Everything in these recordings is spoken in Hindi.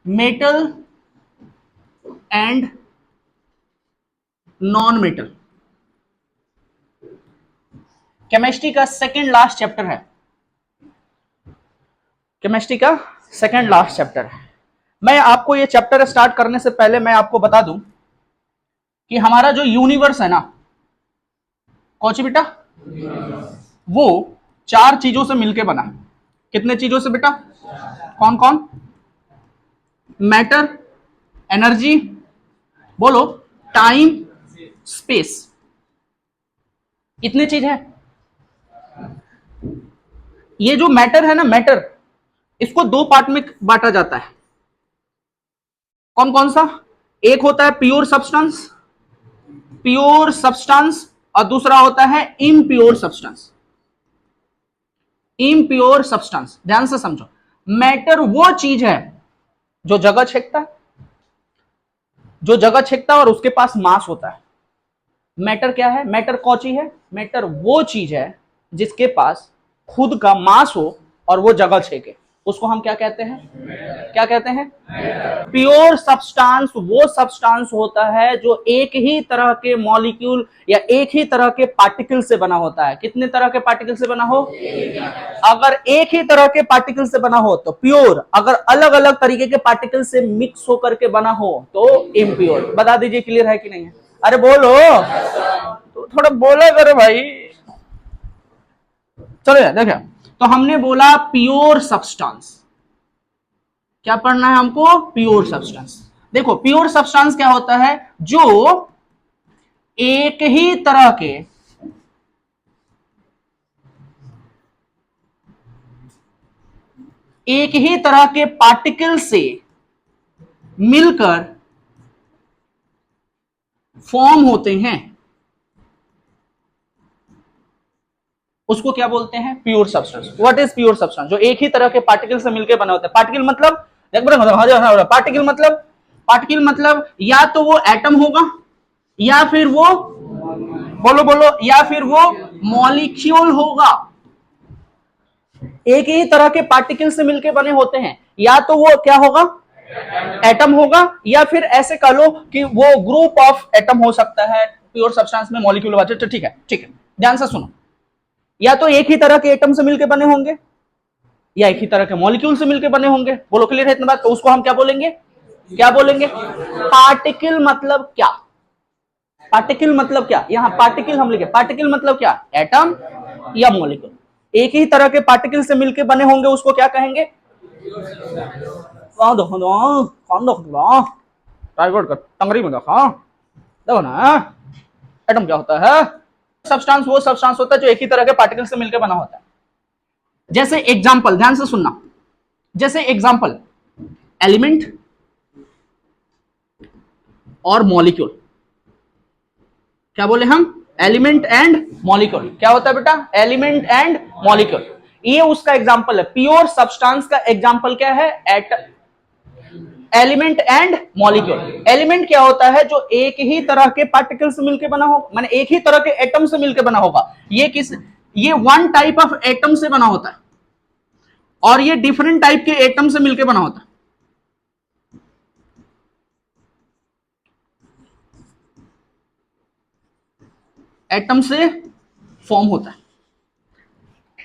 Metal and non metal. Chemistry का सेकंड लास्ट चैप्टर है, केमिस्ट्री का सेकंड लास्ट चैप्टर है। मैं आपको ये चैप्टर स्टार्ट करने से पहले मैं आपको बता दूं कि हमारा जो यूनिवर्स है ना, कौन सी बेटा, वो 4 चीजों से मिलके बना है। कितने चीजों से बेटा? कौन कौन? मैटर, एनर्जी, बोलो, टाइम, स्पेस, इतने चीज है। ये जो मैटर है ना, मैटर, इसको 2 पार्ट में बांटा जाता है। कौन कौन सा? एक होता है प्योर सब्सटेंस, प्योर सब्सटेंस, और दूसरा होता है इम्प्योर सब्सटेंस, इम्प्योर सब्सटेंस। ध्यान से समझो, मैटर वो चीज है जो जगह छेकता है, जो जगह छेकता है और उसके पास मास होता है। मैटर क्या है? मैटर कौन चीज है? मैटर वो चीज है जिसके पास खुद का मास हो और वो जगह छेके, उसको हम क्या कहते हैं? क्या कहते हैं? प्योर सब्सटेंस वो सब्सटेंस होता है जो एक ही तरह के मॉलिक्यूल या एक ही तरह के पार्टिकल से बना होता है। कितने तरह के पार्टिकल से बना हो? अगर एक ही तरह के पार्टिकल से बना हो तो प्योर, अगर अलग अलग तरीके के पार्टिकल से मिक्स होकर के बना हो तो इम्प्योर। बता दीजिए, क्लियर है कि नहीं है? अरे बोलो, तो थोड़ा बोला करो भाई। चलो देखिए, तो हमने बोला प्योर सब्सटेंस। क्या पढ़ना है हमको? Pure substance. देखो, प्योर सब्सटेंस क्या होता है? जो एक ही तरह के पार्टिकल से मिलकर फॉर्म होते हैं, उसको क्या बोलते हैं? Pure substance. What is pure substance? जो एक ही तरह के पार्टिकल से मिलकर बना होता है। पार्टिकल मतलब, पार्टिकल मतलब या तो वो एटम होगा, या फिर वो, बोलो बोलो, या फिर वो मॉलिक्यूल होगा। एक ही तरह के पार्टिकल से मिलकर बने होते हैं, या तो वो क्या होगा? एटम होगा, या फिर ऐसे कह लो कि वो ग्रुप ऑफ एटम हो सकता है। प्योर सब्सटेंस में मॉलिक्यूल होगा। तो ठीक है, ठीक है, ध्यान से सुनो। या तो एक ही तरह के एटम से मिलकर बने होंगे, या एक ही तरह के मॉलिक्यूल से मिलकर बने होंगे। बोलो, क्लियर है इतना बात? तो उसको हम क्या बोलेंगे? क्या बोलेंगे? पार्टिकल मतलब क्या? पार्टिकल मतलब क्या? यहां पार्टिकल हम लिखे, पार्टिकल मतलब क्या? एटम या मॉलिक्यूल। एक ही तरह के पार्टिकल से मिलकर बने होंगे, उसको क्या कहेंगे? टंगरी में देखा, देखो ना, एटम क्या होता है? सब्सटेंस वो सब्सटेंस होता है जो एक ही तरह के पार्टिकल से मिलकर बना होता है। जैसे एग्जांपल, ध्यान से सुनना, जैसे एग्जांपल, एलिमेंट और मॉलिक्यूल। क्या बोले हम? Element and molecule. क्या होता है बेटा? Element and molecule. ये उसका एग्जांपल है। प्योर सब्सटेंस का एग्जांपल क्या है? Element and molecule. एलिमेंट क्या होता है? जो एक ही तरह के पार्टिकल से मिलकर बना हो, माने एक ही तरह के एटम से मिलकर बना होगा। ये वन टाइप ऑफ एटम से बना होता है, और ये डिफरेंट टाइप के एटम से मिलकर बना होता है। एटम से फॉर्म होता है।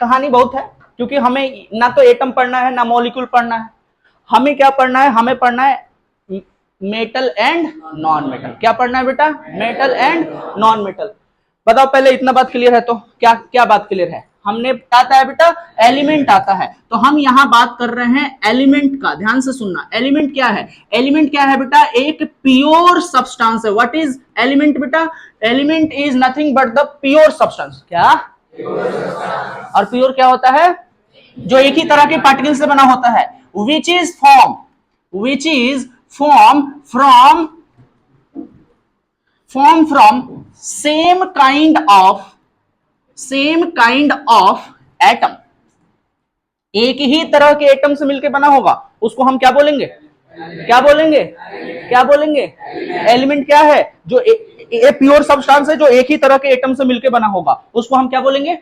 कहानी बहुत है, क्योंकि हमें ना तो एटम पढ़ना है ना मॉलिक्यूल पढ़ना है। हमें क्या पढ़ना है? हमें पढ़ना है मेटल एंड नॉन मेटल। क्या पढ़ना है बेटा? Metal and non metal. बताओ पहले, इतना बात क्लियर है तो क्या क्या बात क्लियर है? हमने आता है बेटा, एलिमेंट आता है, तो हम यहां बात कर रहे हैं एलिमेंट का। ध्यान से सुनना, एलिमेंट क्या है? एलिमेंट क्या है बेटा? एक प्योर सब्सटेंस है। व्हाट इज एलिमेंट बेटा? Element is nothing but the pure substance. क्या? और प्योर क्या होता है? जो एक ही तरह के पार्टिकल से बना होता है। Which is form from same kind of atom. एक ही तरह के एटम से मिलकर बना होगा, उसको हम क्या बोलेंगे? क्या बोलेंगे? क्या बोलेंगे? एलिमेंट क्या है? जो प्योर सब्सटेंस है जो एक ही तरह के एटम से मिलकर बना होगा, उसको हम क्या बोलेंगे?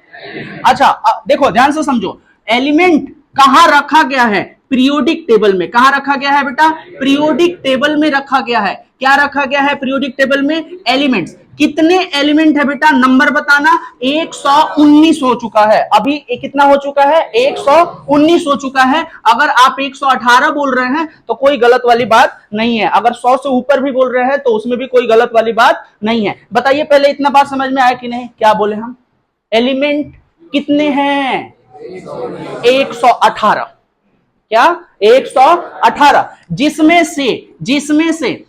अच्छा, देखो ध्यान से समझो, एलिमेंट कहां रखा गया है? पीरियोडिक टेबल में। कहां रखा गया है बेटा? पीरियोडिक टेबल में रखा गया है। क्या रखा गया है पीरियोडिक टेबल में? एलिमेंट्स। कितने एलिमेंट है बेटा? नंबर बताना। 119 हो चुका है। अभी कितना हो चुका है? 119 हो चुका है। अगर आप 118 बोल रहे हैं तो कोई गलत वाली बात नहीं है। अगर 100 से ऊपर भी बोल रहे हैं तो उसमें भी कोई गलत वाली बात नहीं है। बताइए पहले इतना बात समझ में आया कि नहीं? क्या बोले हम? एलिमेंट कितने हैं? 118। क्या? 118, जिसमें से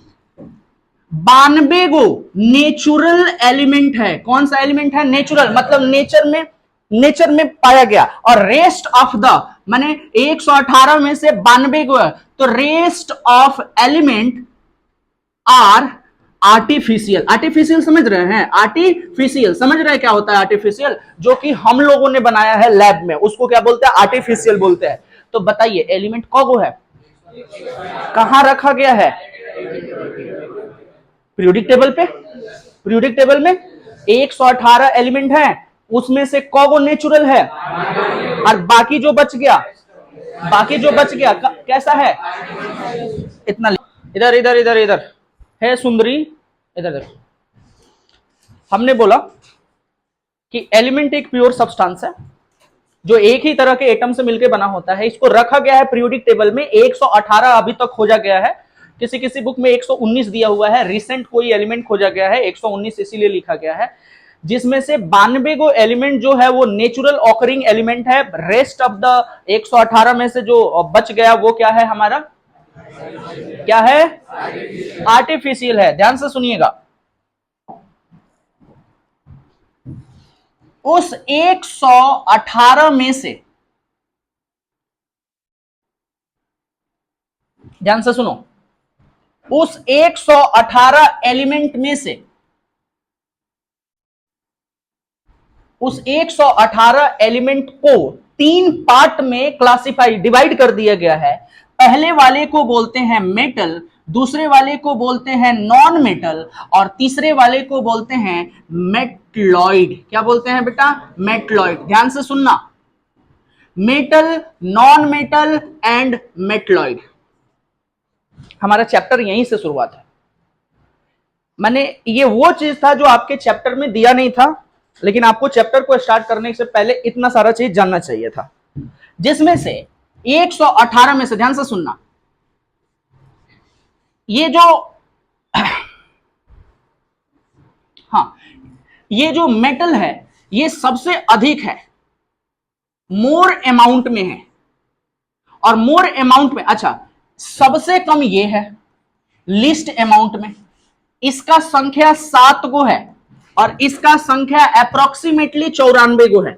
92 गो नेचुरल एलिमेंट है। कौन सा एलिमेंट है? नेचुरल, मतलब नेचर में पाया गया। और रेस्ट ऑफ द माने 118 में से 92 गो है, तो rest of element are artificial. Artificial समझ रहे हैं? आर्टिफिशियल समझ रहे हैं क्या होता है आर्टिफिशियल? जो कि हम लोगों ने बनाया है लैब में, उसको क्या बोलते हैं? आर्टिफिशियल बोलते हैं। तो बताइए एलिमेंट कौगो है? कहां रखा गया है? पीरियोडिक टेबल पे। पीरियोडिक टेबल में 118 एलिमेंट हैं, उसमें से कौगो नेचुरल है और बाकी जो बच गया कैसा है? इतना इधर इधर इधर इधर है सुंदरी, इधर देखो। हमने बोला कि एलिमेंट एक प्योर सब्सटेंस है जो एक ही तरह के एटम से मिलकर बना होता है। इसको रखा गया है पीरियोडिक टेबल में। 118 अभी तक खोजा गया है। किसी किसी बुक में 119 दिया हुआ है। रिसेंट कोई एलिमेंट खोजा गया है 119 इसीलिए लिखा गया है, जिसमें से 92 गो एलिमेंट जो है वो नेचुरल ऑकरिंग एलिमेंट है। रेस्ट ऑफ द 118 में से जो बच गया वो क्या है हमारा? क्या है? आर्टिफिशियल है। ध्यान से सुनिएगा। उस 118 में से, ध्यान से सुनो, उस 118 एलिमेंट में से, उस 118 एलिमेंट को 3 पार्ट में क्लासिफाई डिवाइड कर दिया गया है। पहले वाले को बोलते हैं मेटल, दूसरे वाले को बोलते हैं नॉन मेटल और तीसरे वाले को बोलते हैं मेटलॉइड। क्या बोलते हैं बेटा? मेटलॉइड। ध्यान से सुनना, metal, non metal and metalloid. हमारा चैप्टर यहीं से शुरुआत है। मैंने ये वो चीज था जो आपके चैप्टर में दिया नहीं था, लेकिन आपको चैप्टर को स्टार्ट करने से पहले इतना सारा चीज जानना चाहिए था। जिसमें से 118 में से, ध्यान से सुनना, ये जो हाँ, ये जो मेटल है ये सबसे अधिक है, मोर अमाउंट में है। और मोर अमाउंट में, अच्छा, सबसे कम ये है लिस्ट अमाउंट में। इसका संख्या 7 गो है और इसका संख्या अप्रोक्सीमेटली 94 गो है।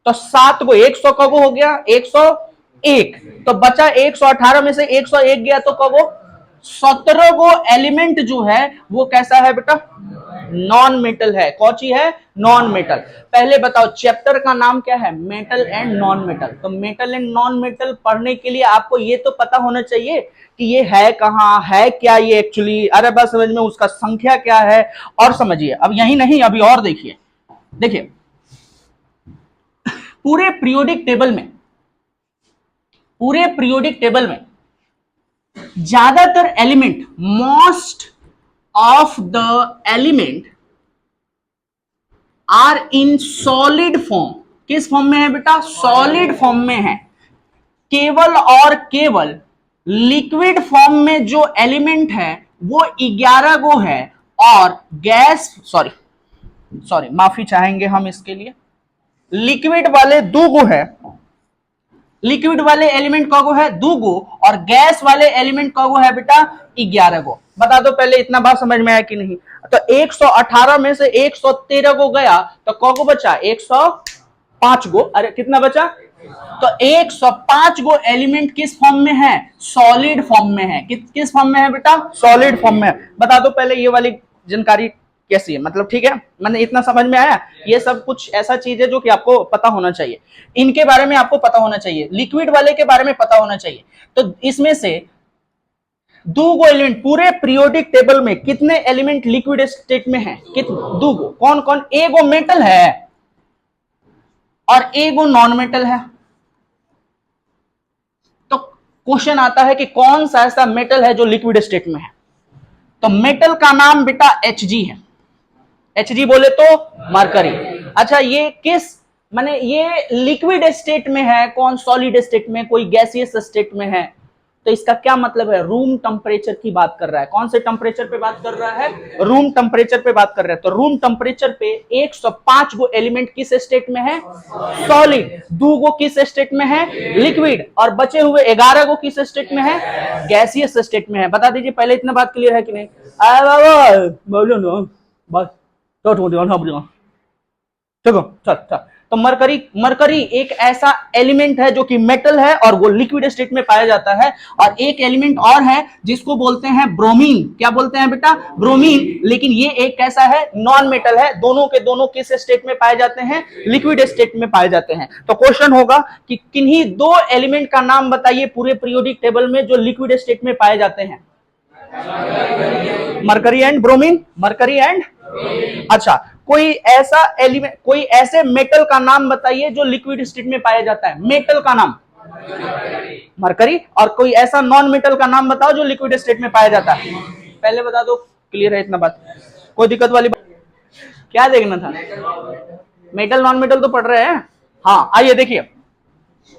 तो 7 गो, 100 का गो हो गया 101, तो बचा 118 में से 101 गया तो कगो 17 गो एलिमेंट जो है वो कैसा है बेटा? नॉन मेटल है। कौची है? Non metal. पहले बताओ चैप्टर का नाम क्या है? Metal and non metal. तो मेटल एंड नॉन मेटल पढ़ने के लिए आपको ये तो पता होना चाहिए कि ये है कहां, है क्या ये एक्चुअली। अरे बस समझ में, उसका संख्या क्या है। और समझिए, अब यही नहीं, अभी और देखिए। देखिए पूरे पीरियोडिक टेबल में ज्यादातर element, most of the element are in solid form. किस फॉर्म में है बेटा? सॉलिड फॉर्म में है। केवल और केवल लिक्विड फॉर्म में जो एलिमेंट है वो 11 गो है। और गैस, सॉरी माफी चाहेंगे हम इसके लिए, लिक्विड वाले 2 गो है। लिक्विड वाले एलिमेंट का गो है 2 गो और गैस वाले एलिमेंट का गो है बेटा 11 गो। बता दो पहले इतना बात समझ में आया कि नहीं? तो 118 में से 113 गो गया तो कौगो बचा? 105 गो। अरे कितना बचा? तो 105 गो एलिमेंट किस फॉर्म में है? सॉलिड फॉर्म में है। किस फॉर्म में है बेटा? सॉलिड फॉर्म में है। बता दो पहले ये वाली जानकारी कैसी है, मतलब ठीक है, मैंने इतना समझ में आया। ये सब कुछ ऐसा चीज है जो कि आपको पता होना चाहिए, इनके बारे में आपको पता होना चाहिए, लिक्विड वाले के बारे में पता होना चाहिए। तो इसमें से 2 गो एलिमेंट, पूरे पीरियोडिक टेबल में कितने एलिमेंट लिक्विड स्टेट में है? कितने? 2 गो। कौन कौन? एगो मेटल है और एगो नॉन मेटल है। क्वेश्चन आता है कि कौन सा ऐसा मेटल है जो लिक्विड स्टेट में है, तो मेटल का नाम बेटा Hg है। Hg बोले तो मरकरी। अच्छा ये किस माने ये लिक्विड स्टेट में है, कौन सॉलिड स्टेट में, कोई गैसियस स्टेट में है, तो इसका क्या मतलब है, रूम टेम्परेचर की बात कर रहा है। कौन से टेम्परेचर पे बात कर रहा है, रूम टेम्परेचर पे बात कर रहा है। तो रूम टेम्परेचर पे 105 गो एलिमेंट किस स्टेट में है, सॉलिड, 2 गो किस स्टेट में है, लिक्विड, और बचे हुए 11 गो किस स्टेट में है, गैसियस स्टेट में है। बता दीजिए पहले इतना बात क्लियर है कि नहीं? बोलो ना बस चलो चल चल। तो मरकरी एक ऐसा एलिमेंट है जो कि मेटल है और वो लिक्विड स्टेट में पाया जाता है। और एक एलिमेंट और है जिसको बोलते हैं ब्रोमीन। क्या बोलते हैं बेटा, ब्रोमीन। लेकिन ये एक कैसा है, नॉन मेटल है। दोनों के दोनों किस स्टेट में पाए जाते हैं, लिक्विड स्टेट में पाए जाते हैं। तो क्वेश्चन होगा कि किन्हीं 2 एलिमेंट का नाम बताइए पूरे पीरियोडिक टेबल में जो लिक्विड स्टेट में पाए जाते हैं। Mercury and bromine, mercury and, अच्छा कोई ऐसा एलिमेंट, कोई ऐसे मेटल का नाम बताइए जो लिक्विड स्टेट में पाया जाता है। मेटल का नाम मरकरी, और कोई ऐसा नॉन मेटल का नाम बताओ जो लिक्विड स्टेट में पाया जाता है। पहले बता दो, क्लियर है इतना बात, कोई दिक्कत वाली बात? क्या देखना था, मेटल नॉन मेटल तो पढ़ रहे हैं। हाँ आइए देखिए,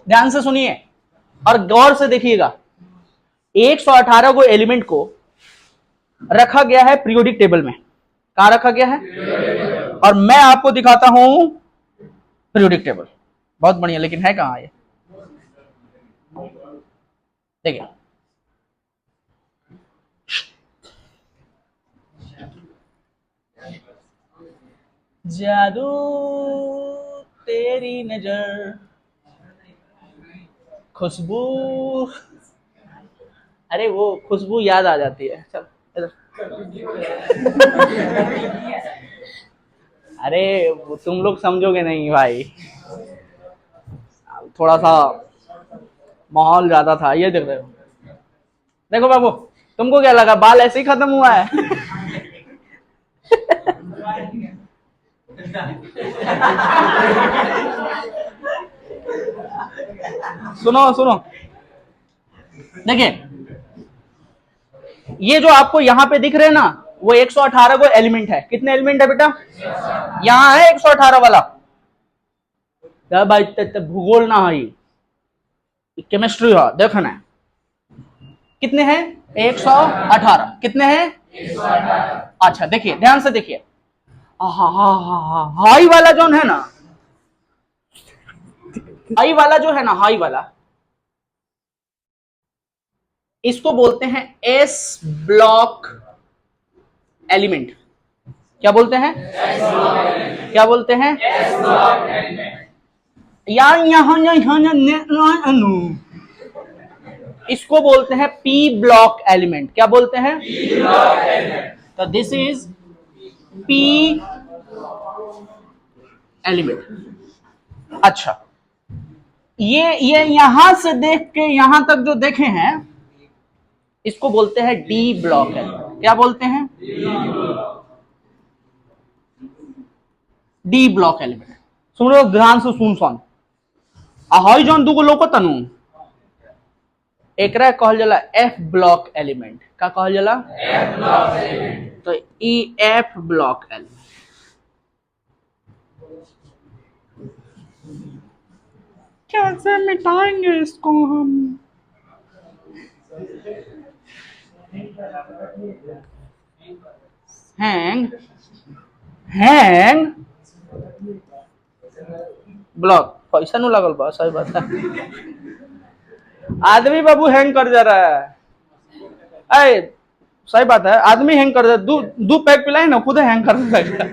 ध्यान से सुनिए और गौर से देखिएगा। 118 को एलिमेंट को रखा गया है पीरियोडिक टेबल में। कहां रखा गया है, और मैं आपको दिखाता हूं पीरियोडिक टेबल। बहुत बढ़िया, लेकिन है कहां ये, देखिए जादू तेरी नजर, खुशबू, अरे वो खुशबू याद आ जाती है। चल अरे तुम लोग समझोगे नहीं भाई, थोड़ा सा माहौल ज्यादा था। ये देख रहे हो, देखो बाबू, तुमको क्या लगा बाल ऐसे ही खत्म हुआ है? सुनो सुनो, देखिए ये जो आपको यहां पे दिख रहे हैं ना, वो 118 को एलिमेंट है। कितने एलिमेंट है बेटा, यहां है 118 वाला। भाई भूगोल ना है, केमिस्ट्री है, देखना है कितने हैं, 118। कितने हैं, 118। अच्छा देखिए ध्यान से देखिए, हाई वाला जो है ना, हाई वाला जो है ना, हाई वाला, इसको बोलते हैं एस ब्लॉक एलिमेंट। क्या बोलते हैं, क्या बोलते हैं, यार यहां इसको बोलते हैं पी ब्लॉक एलिमेंट। क्या बोलते हैं, पी ब्लॉक एलिमेंट। तो दिस इज पी एलिमेंट। अच्छा ये यहां से देख के यहां तक जो देखे हैं इसको बोलते हैं डी ब्लॉक एलिमेंट। क्या बोलते हैं, डी ब्लॉक एलिमेंट। सुन लो ध्यान से, सुन हाई जॉन दुगो लोको तनु एकरा कहल जाला एफ ब्लॉक एलिमेंट। का कहल जाला, एफ ब्लॉक एलिमेंट। तो ई एफ ब्लॉक एलिमेंट। कैसे मिटाएंगे इसको हम, हैंग ब्लॉक, पैसा नु लगल बा, सही बात है। आदमी बाबू हैंग कर जा रहा है। अरे सही बात है, आदमी हैंग कर जा, दू पैक पिलाए ना, खुद हैंग कर लगेगा।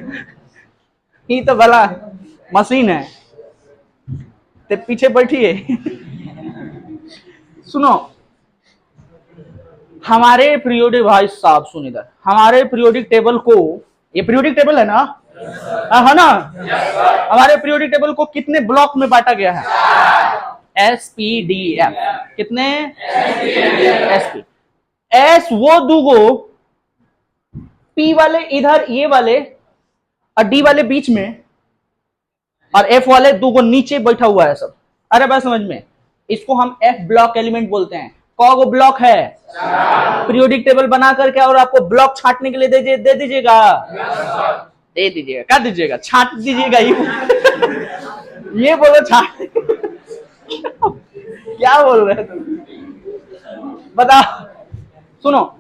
ये तो भला मशीन है, ते पीछे बैठिए। सुनो हमारे पीरियोडिक, भाई साहब सुन इधर, हमारे पीरियोडिक टेबल को, ये पीरियोडिक टेबल है ना, है ना, हमारे पीरियोडिक टेबल को कितने ब्लॉक में बांटा गया है, SPDF। कितने, SP। एस वो दूगो, P वाले इधर ये वाले, और D वाले बीच में, और F वाले दूगो नीचे बैठा हुआ है सब। अरे बात समझ में, इसको हम F ब्लॉक एलिमेंट बोलते हैं। कौगो ब्लॉक है? पीरियोडिक टेबल बना करके और आपको ब्लॉक छांटने के लिए दे दीजिएगा, दे दीजिएगा, क्या दीजिएगा? छांट दीजिएगा। ये बोलो छांट। क्या बोल रहे हैं तुम? बताओ। सुनो,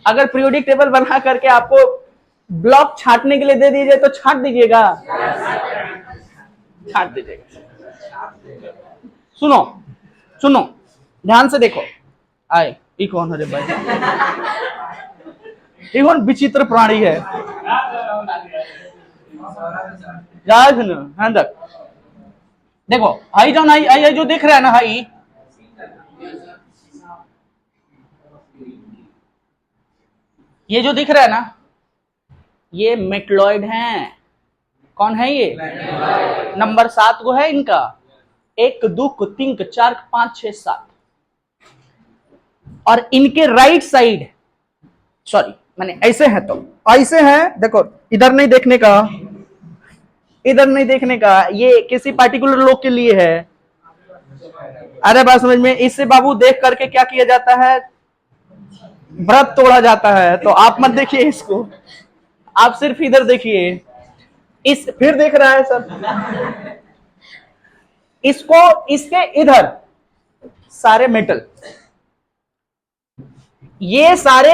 अगर पीरियोडिक टेबल बना करके आपको ब्लॉक छांटने के लिए दे दीजिए तो छांट दीजिएगा, छांट दीजिएगा। सुनो सुनो, ध्यान से देखो। आए, ये कौन है रे भाई? ये कौन विचित्र प्राणी है? देखो हाई जो हाई आई जो दिख रहा है ना, हाई ये जो दिख रहा है ना, ये मेटलॉइड हैं। कौन है ये? नंबर 7 को है इनका। 1 2 3 4 5 6 7। और इनके राइट साइड, सॉरी मैंने ऐसे है तो ऐसे है, देखो इधर नहीं देखने का, इधर नहीं देखने का, ये किसी पार्टिकुलर लोग के लिए है। अरे बात समझ में? इससे बाबू देख करके क्या किया जाता है? व्रत तोड़ा जाता है। तो आप मत देखिए इसको, आप सिर्फ इधर देखिए। इस फिर देख रहा है सब इसको, इसके इधर सारे मेटल, ये सारे,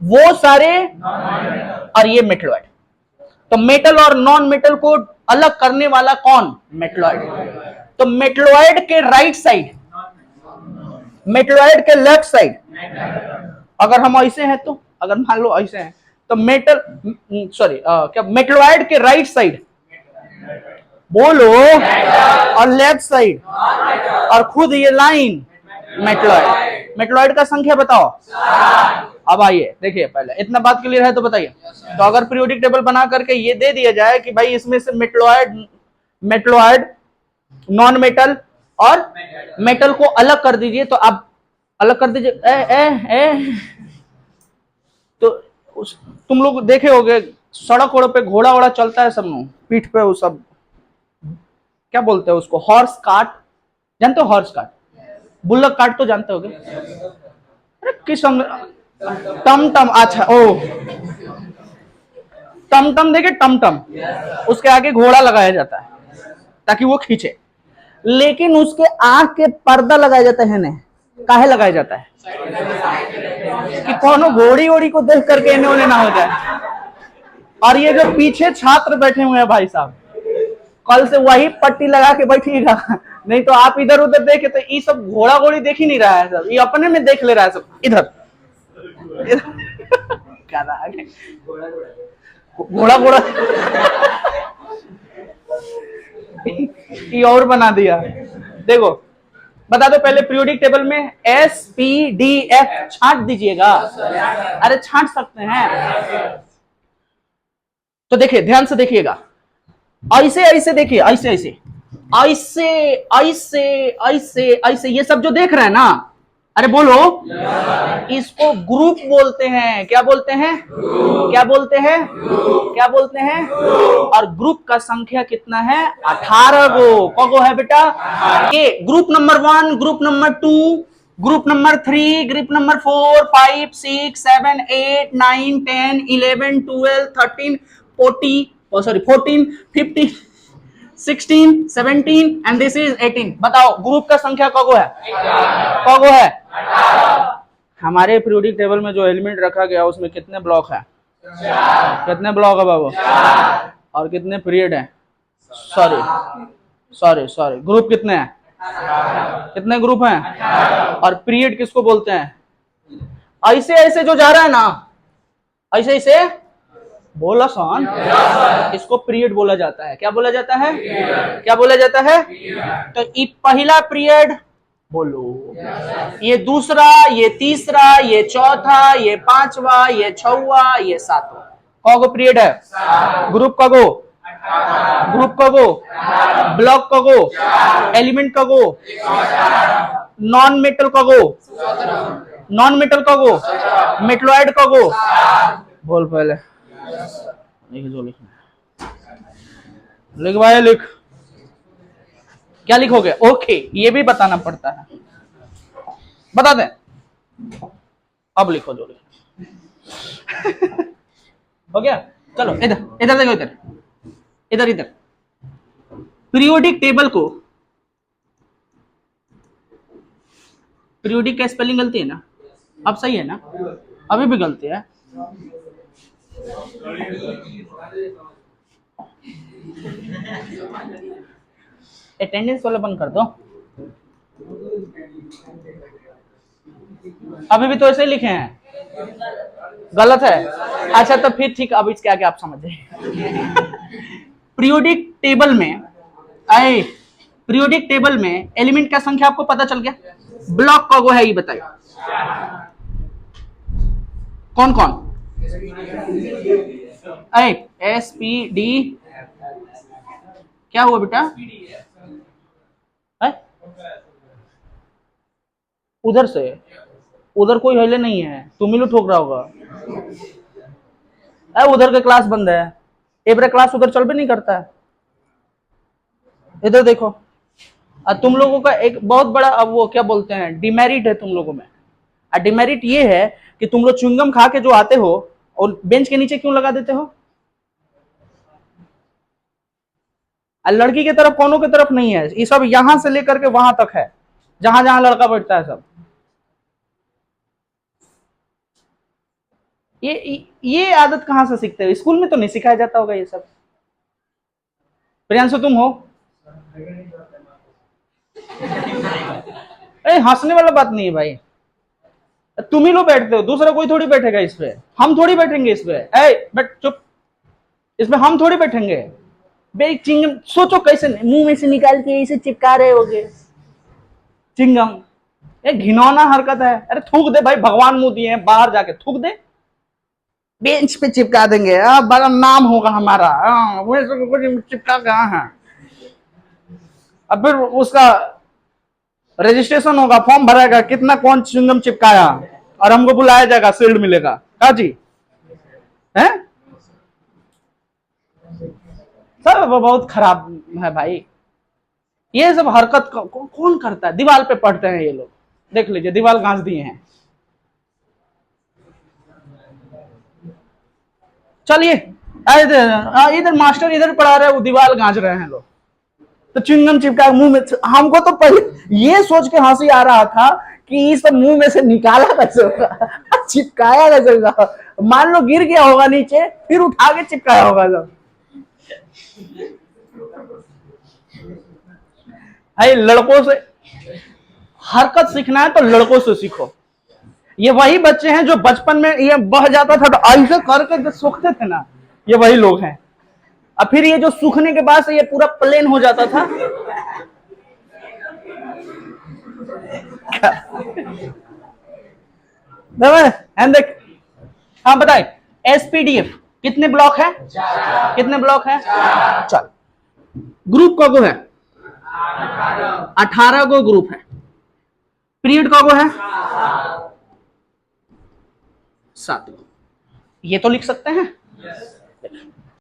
वो सारे, और ये मेटलॉइड। तो मेटल और नॉन मेटल को अलग करने वाला कौन? मेटलॉइड। तो मेटलॉइड के राइट साइड, मेटलॉइड के लेफ्ट साइड, अगर हम ऐसे हैं तो, अगर मान लो ऐसे हैं तो मेटल, सॉरी क्या, मेटलॉइड के राइट साइड बोलो, और लेफ्ट साइड, और खुद ये लाइन मेटलॉइड। मेटलॉइड का संख्या बताओ। अब आइए देखिए, पहले इतना बात क्लियर है तो बताइए। तो अगर पीरियोडिक टेबल बना करके ये दे दिया जाए कि भाई इसमें से मेटलॉइड, नॉन मेटल और मेटल को अलग कर दीजिए, तो आप अलग कर दीजिए। तो तुम लोग देखे होगे सड़क वड़क पे घोड़ा वोड़ा चलता है सब लोग पीठ पे, वो सब क्या बोलते हैं उसको? हॉर्स कार्ट, जानते हो? हॉर्स कार्ट, बुल्लक कार्ट तो जानते होगे। अरे किस टम, अच्छा ओ टम देखे, टम उसके आगे घोड़ा लगाया जाता है ताकि वो खींचे, लेकिन उसके आंख के पर्दा लगाया जाता है ना, काहे लगाया जाता है? कि कौनो घोड़ी वोड़ी को देख करके इन्हें उन्हें ना हो जाए। और ये जो पीछे छात्र बैठे हुए हैं भाई साहब, कल से वही पट्टी लगा के बैठिएगा, नहीं तो आप इधर उधर देखे तो ये सब घोड़ा घोड़ी देख ही नहीं रहा है सब, ये अपने में देख ले रहा है सब। इधर घोड़ा घोड़ा ये और बना दिया। देखो बता दो पहले, पीरियोडिक टेबल में SPDF छांट दीजिएगा। अरे छांट सकते हैं। तो देखिए ध्यान से देखिएगा, ऐसे ऐसे देखिए, ऐसे ऐसे ऐसे ऐसे ऐसे ऐसे, ये सब जो देख रहे हैं ना, अरे बोलो, इसको ग्रुप बोलते हैं। क्या बोलते हैं? क्या बोलते हैं? क्या बोलते हैं? और ग्रुप का संख्या कितना है? 18 गो। कौगो है बेटा? ये group number 1, group number 2, group number 3, group number 4, 5, 6, 7, 8, 9, 10, 11, 12, 13, 14, 15, 16, 17 and this is 18। बताओ ग्रुप का संख्या कौगो है? कौगो है? हमारे पीरियोडिक टेबल में जो एलिमेंट रखा गया उसमें कितने ब्लॉक है? कितने ब्लॉक है बाबू? और कितने पीरियड है? सॉरी ग्रुप कितने हैं? कितने ग्रुप हैं? और पीरियड किसको बोलते हैं? ऐसे ऐसे जो जा रहा है ना, ऐसे ऐसे बोला सन, इसको पीरियड बोला जाता है। क्या बोला जाता है? क्या बोला जाता है? तो ये पहला पीरियड बोलो, ये दूसरा, ये तीसरा, ये चौथा, ये पांचवा, ये छठवां, ये सातवां। कौगो पीरियड है? ग्रुप कगो, ग्रुप कगो, ब्लॉक कगो, एलिमेंट कगो, नॉन मेटल कगो, नॉन मेटल कगो, मेटलॉइड कगो। बोल पहले लिख, जो लिखना लिख भाई, लिख। क्या लिखोगे? ओके, ये भी बताना पड़ता है। बता दें, अब लिखो जो लिखो। हो गया, चलो इधर इधर देखो, इधर इधर इधर पीरियोडिक टेबल को, पीरियोडिक का स्पेलिंग गलती है ना, अब सही है ना, अभी भी गलती है। अटेंडेंस वाला बंद कर दो, अभी भी तो ऐसे ही लिखे हैं, गलत है। अच्छा तो फिर ठीक, अब इसके आगे आप समझे। पीरियोडिक टेबल में आए, पीरियोडिक टेबल में एलिमेंट का संख्या आपको पता चल गया, ब्लॉक कौन है ये बताइए, कौन कौन, एस पी डी, क्या हुआ बेटा, उधर से, उधर कोई हिले नहीं है, तुम ही लो ठोक रहा होगा, उधर का क्लास बंद है, एवरे क्लास उधर चल भी नहीं करता है, इधर देखो। तुम लोगों का एक बहुत बड़ा, अब वो क्या बोलते हैं, डिमेरिट है तुम लोगों में। डिमेरिट ये है कि तुम लोग च्युइंगम खा के जो आते हो और बेंच के नीचे क्यों लगा देते हो, लड़की की तरफ कोनों की तरफ नहीं है, ये सब यहां से लेकर के वहां तक है, जहां जहां लड़का बैठता है सब। ये आदत कहां से सीखते हो, स्कूल में तो नहीं सिखाया जाता होगा ये सब। प्रियांशु तुम हो, हंसने वाला बात नहीं है भाई, तुम ही लोग बैठते हो, दूसरा कोई थोड़ी बैठेगा इस पे, हम थोड़ी बैठेंगे इस पे, बट चुप, इसमें हम थोड़ी बैठेंगे। बे चिंगम सोचो कैसे मुंह में से निकाल के इसे चिपका रहे होगे, चिंगम, ये घिनौना हरकत है। अरे थूक दे भाई, भगवान मुंह दिए हैं, बाहर जाके थूक दे, बेंच पे चिपका देंगे, बड़ा नाम होगा हमारा, वो चिपका कहाँ है, अब फिर उसका रजिस्ट्रेशन होगा, फॉर्म भरेगा, कितना कौन च्युइंगम चिपकाया, और हमको बुलाया जाएगा, शील्ड मिलेगा, का जी है, सब बहुत खराब है भाई। ये सब हरकत कौन करता है, दीवार पे पढ़ते हैं ये लोग, देख लीजिए दीवार घास दिए हैं। चलिए इधर मास्टर इधर पढ़ा रहे हैं, वो दीवार गांज रहे हैं लोग, तो च्युइंगम चिपका मुंह में, हमको तो पहले ये सोच के हंसी आ रहा था कि इस मुंह में से निकाला कैसे होगा, चिपकाया कैसे होगा, मान लो गिर गया होगा नीचे, फिर उठा के चिपकाया होगा सब। लड़कों से हरकत सीखना है तो लड़कों से सीखो, ये वही बच्चे हैं जो बचपन में ये बह जाता था तो ऐसे करके जो सूखते थे ना, ये वही लोग हैं। अब फिर ये जो सूखने के बाद से ये पूरा प्लेन हो जाता था। देख, हाँ बताए, एसपीडीएफ कितने ब्लॉक है, कितने ब्लॉक है, चल ग्रुप का को है 18 को ग्रुप है, पीरियड का को है 7, ये तो लिख सकते हैं।